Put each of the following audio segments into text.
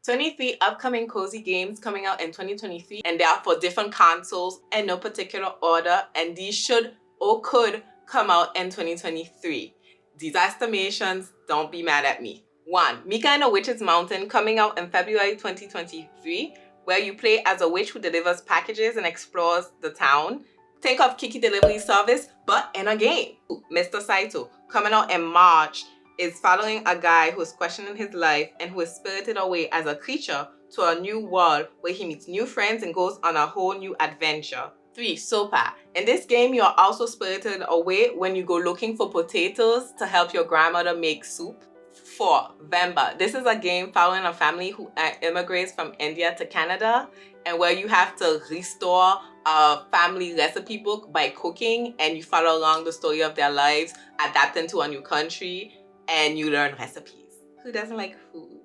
23 upcoming cozy games coming out in 2023, and they are for different consoles in no particular order, and these should or could come out in 2023. These estimations, don't be mad at me. 1. Mika and the Witch's Mountain coming out in February 2023, where you play as a witch who delivers packages and explores the town. Think of Kiki delivery service, but in a game. Mr. Saitou coming out in March is following a guy who is questioning his life and who is spirited away as a creature to a new world where he meets new friends and goes on a whole new adventure. 3. Sopa. In this game, you are also spirited away when you go looking for potatoes to help your grandmother make soup. 4. Venba. This is a game following a family who immigrates from India to Canada, and where you have to restore a family recipe book by cooking, and you follow along the story of their lives, adapting to a new country, and you learn recipes. Who doesn't like food?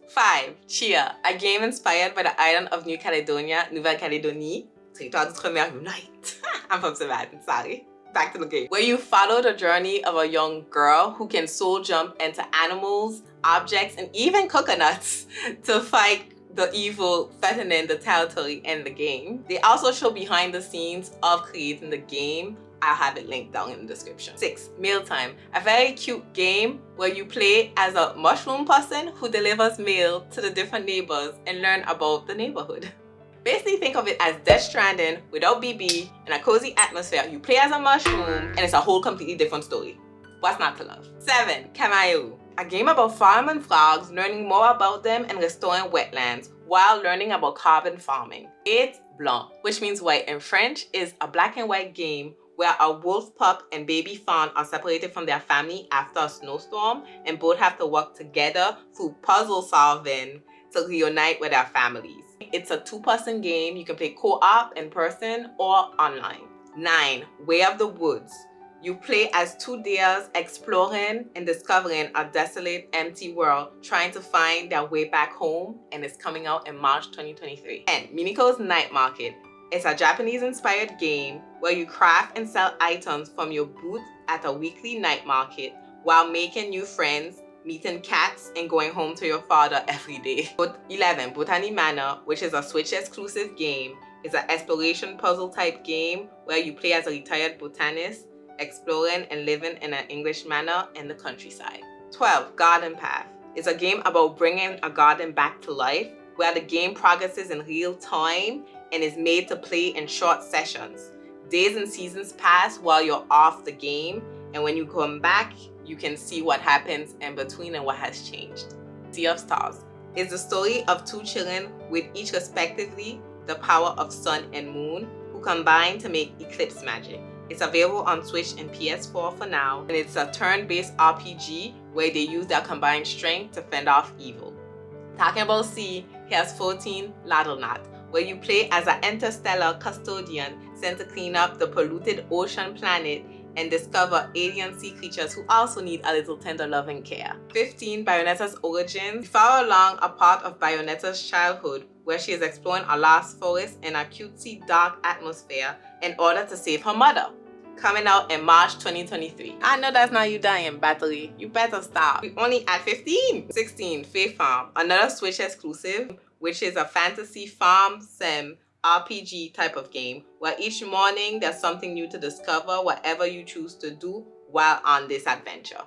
5. Tchia, a game inspired by the island of New Caledonia, Nouvelle-Calédonie. Unite. I'm from Savannah, sorry. Back to the game. Where you follow the journey of a young girl who can soul jump into animals, objects, and even coconuts to fight the evil threatening the territory in the game. They also show behind the scenes of creating the game. I'll have it linked down in the description. 6. Mealtime, a very cute game where you play as a mushroom person who delivers mail to the different neighbors and learn about the neighborhood. Basically think of it as Death Stranding without BB in a cozy atmosphere. You play as a mushroom and it's a whole completely different story. What's not to love? 7. Kamaeru, a game about farming frogs, learning more about them and restoring wetlands while learning about carbon farming. 8. Blanc, which means white in French, is a black and white game where a wolf pup and baby fawn are separated from their family after a snowstorm, and both have to work together through puzzle solving to reunite with their families. It's a 2-person game. You can play co-op in person or online. 9. Way of the Woods. You play as 2 deers exploring and discovering a desolate, empty world, trying to find their way back home, and it's coming out in March 2023. And Miniko's Night Market. It's a Japanese-inspired game where you craft and sell items from your booth at a weekly night market while making new friends, meeting cats, and going home to your father every day. 11. Botany Manor, which is a Switch-exclusive game, is an exploration puzzle type game where you play as a retired botanist, exploring and living in an English manor in the countryside. 12. Garden Path is a game about bringing a garden back to life, where the game progresses in real time and is made to play in short sessions. Days and seasons pass while you're off the game, and when you come back, you can see what happens in between and what has changed. Sea of Stars is the story of 2 children with each respectively the power of sun and moon, who combine to make eclipse magic. It's available on Switch and PS4 for now, and it's a turn-based RPG where they use their combined strength to fend off evil. Talking about sea, here's 14. Loddlenaut, where you play as an interstellar custodian sent to clean up the polluted ocean planet and discover alien sea creatures who also need a little tender loving care. 15. Bayonetta's Origins. You follow along a part of Bayonetta's childhood where she is exploring a lost forest in a cutesy dark atmosphere in order to save her mother. Coming out in March 2023. I know that's not you dying, Battery. You better stop. We only at 15. 16. Fae Farm, another Switch exclusive, which is a fantasy farm sim RPG type of game where each morning there's something new to discover, whatever you choose to do while on this adventure.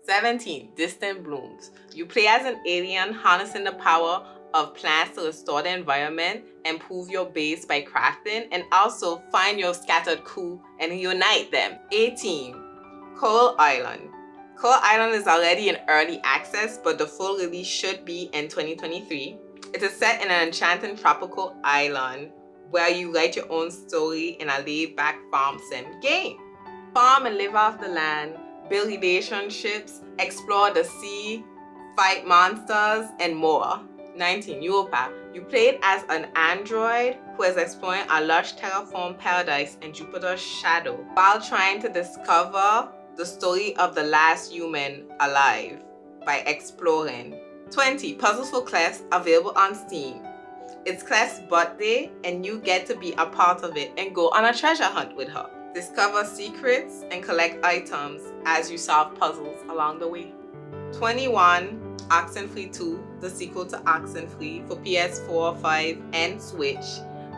17. Distant Blooms. You play as an alien harnessing the power of plants to restore the environment, improve your base by crafting, and also find your scattered crew and reunite them. 18. Coral Island. Coral Island is already in early access, but the full release should be in 2023. It is set in an enchanting tropical island where you write your own story in a laid-back farm sim game. Farm and live off the land, build relationships, explore the sea, fight monsters, and more. 19. Europa. You played as an android who is exploring a lush terraformed paradise in Jupiter's shadow while trying to discover the story of the last human alive by exploring. 20. Puzzles for Clef, available on Steam. It's Clef's birthday and you get to be a part of it and go on a treasure hunt with her. Discover secrets and collect items as you solve puzzles along the way. 21. Oxenfree 2, the sequel to Oxenfree for PS4, 5, and Switch,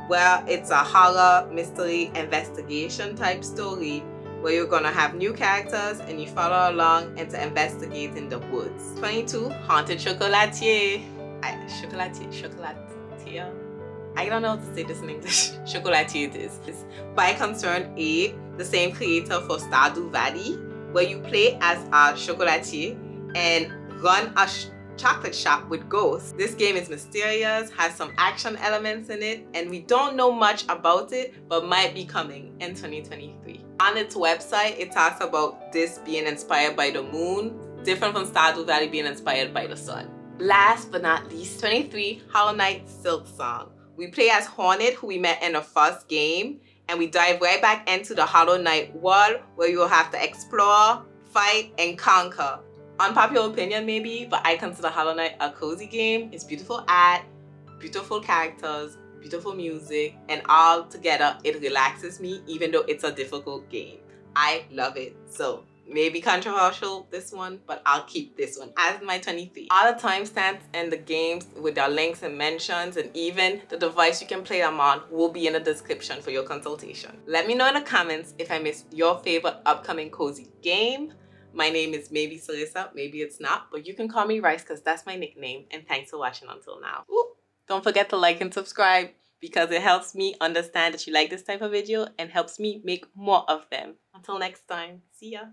where it's a horror, mystery, investigation type story where you're gonna have new characters and you follow along and to investigate in the woods. 22, Haunted Chocolatier. Chocolatier. I don't know how to say this in English. Chocolatier it is. By Concern 8, the same creator for Stardew Valley, where you play as a chocolatier and run a chocolate shop with ghosts. This game is mysterious, has some action elements in it, and we don't know much about it, but might be coming in 2023. On its website, it talks about this being inspired by the moon, different from Stardew Valley being inspired by the sun. Last but not least, 23, Hollow Knight Silksong. We play as Hornet, who we met in the first game, and we dive right back into the Hollow Knight world where you will have to explore, fight, and conquer. Unpopular opinion maybe, but I consider Hollow Knight a cozy game. It's beautiful art, beautiful characters, beautiful music, and all together it relaxes me even though it's a difficult game. I love it. So maybe controversial this one, but I'll keep this one as my 23. All the timestamps and the games with their links and mentions and even the device you can play them on will be in the description for your consultation. Let me know in the comments if I missed your favorite upcoming cozy game. My name is maybe Cereza, maybe it's not, but you can call me Rice because that's my nickname, and thanks for watching until now. Ooh, don't forget to like and subscribe because it helps me understand that you like this type of video and helps me make more of them. Until next time, see ya!